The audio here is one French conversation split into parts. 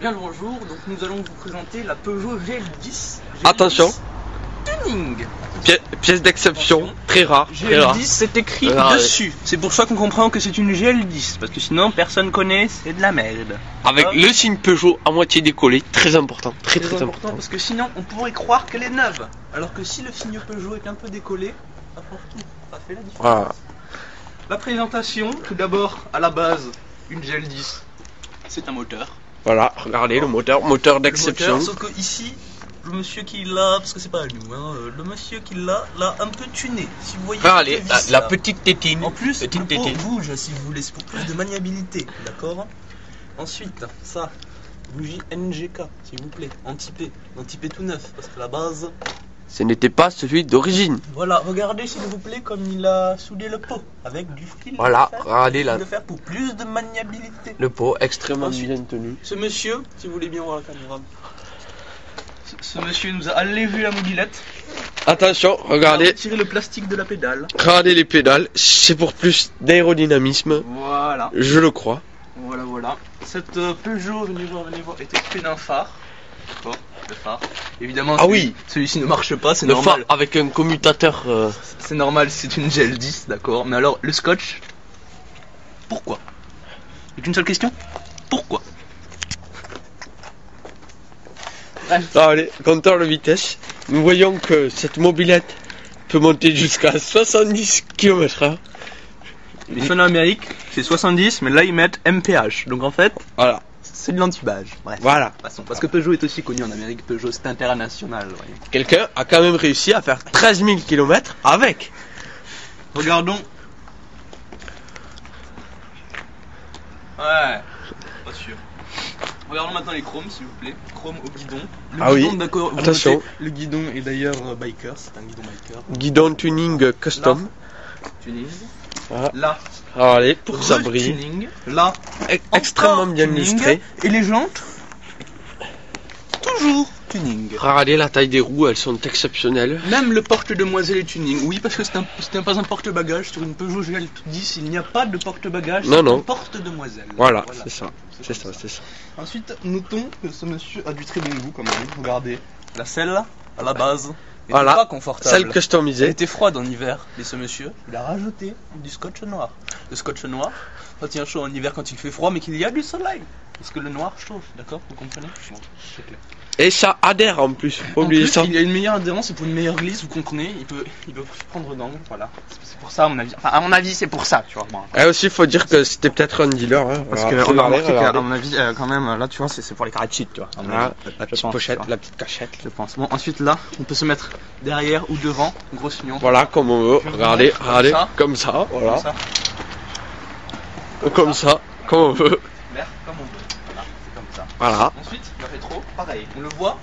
Bien le bonjour, donc nous allons vous présenter la Peugeot GL10. Attention, Tuning. pièce d'exception, très rare. GL10 c'est écrit dessus. C'est pour ça qu'on comprend que c'est une GL10, parce que sinon personne connaît, c'est de la merde. Avec le signe Peugeot à moitié décollé, très important, très important. Parce que sinon on pourrait croire qu'elle est neuve. Alors que si le signe Peugeot est un peu décollé, ça change tout, ça fait la différence. Voilà. La présentation, tout d'abord à la base, une GL10, c'est un moteur. Voilà, regardez le moteur d'exception. Sauf que ici, le monsieur qui l'a, parce que c'est pas à nous, hein, le monsieur qui l'a un peu tuné. Si vous voyez, Regardez, la petite tétine. En plus, petite le pot tétine bouge si vous voulez, c'est pour plus de maniabilité, d'accord. Ensuite, ça, bougie NGK, s'il vous plaît, en typé tout neuf, parce que la base. Ce n'était pas celui d'origine. Voilà, regardez s'il vous plaît comme il a soudé le pot avec du fil. Voilà, regardez là. De fer pour plus de maniabilité. Le pot extrêmement Ensuite, bien tenu. Ce monsieur, si vous voulez bien voir la caméra. Ce monsieur nous a allévé la mobilette. Attention, regardez. Tirer le plastique de la pédale. Regardez les pédales, c'est pour plus d'aérodynamisme. Voilà. Je le crois. Voilà. Cette Peugeot, venez voir, est équipée d'un phare. D'accord, le phare. Évidemment, celui-ci ne marche pas, c'est normal. Le phare avec un commutateur. C'est normal, c'est une GL10, d'accord. Mais alors, le scotch, pourquoi? C'est une seule question. Pourquoi? Allez, compteur de vitesse. Nous voyons que cette mobilette peut monter jusqu'à 70 km/h. Ici en Amérique, c'est 70, mais là ils mettent MPH. Donc en fait, voilà. C'est de l'antibage. Bref. Voilà. Parce que Peugeot est aussi connu en Amérique. Peugeot, c'est international. Ouais. Quelqu'un a quand même réussi à faire 13 000 km avec. Regardons. Ouais. Pas sûr. Regardons maintenant les chromes, s'il vous plaît. Chrome au guidon. Le guidon, d'accord. Attention. Le guidon est d'ailleurs biker. C'est un guidon biker. Guidon tuning custom. Là, tuning. Voilà. Là. Alors allez, pour que ça brille. Tuning. Là. Extrêmement bien illustré. Et les jantes. Toujours tuning. Regardez la taille des roues, elles sont exceptionnelles. Même le porte-demoiselle est tuning. Oui, parce que c'est pas un porte-bagages. Sur une Peugeot GL10, il n'y a pas de porte-bagages. Non, non. Un porte-demoiselle. Voilà. C'est ça. Ensuite, notons que ce monsieur a du très bon goût, comme on dit. Regardez, la selle, à la base, n'était pas confortable. Celle customisée. Elle était froide en hiver. Mais ce monsieur, il a rajouté du scotch noir. Le scotch noir, ça tient chaud en hiver quand il fait froid, mais qu'il y a du soleil. Parce que le noir chauffe, d'accord? Vous comprenez? Bon, c'est clair. Et ça adhère en plus, faut oublier ça. Il y a une meilleure adhérence et pour une meilleure glisse, vous comprenez, il peut prendre d'angle, voilà. C'est pour ça à mon avis. Enfin, à mon avis, c'est pour ça, tu vois. Bon, et aussi, il faut dire que c'était peut-être un dealer. Hein. Parce que on a remarqué qu'à mon avis, quand même, là, tu vois, c'est pour les carrés de shit, tu vois. Voilà, la petite pochette, la petite cachette. Je pense. Bon, ensuite là, on peut se mettre derrière ou devant, gros signon. Voilà, comme on veut. Regardez, comme ça, voilà. Comme ça, comme on veut. Comme on veut. Voilà, c'est comme ça. Voilà. Ensuite, le rétro, pareil. On le voit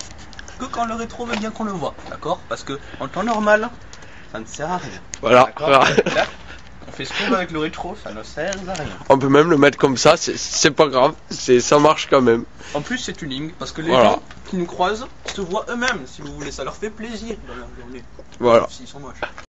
que quand le rétro veut bien qu'on le voit, d'accord? Parce que en temps normal, ça ne sert à rien. Voilà. Là, on fait ce qu'on veut avec le rétro, ça ne sert à rien. On peut même le mettre comme ça, c'est pas grave, ça marche quand même. En plus, c'est tuning, parce que les gens qui nous croisent se voient eux-mêmes, si vous voulez, ça leur fait plaisir dans leur journée. Voilà. S'ils sont moches.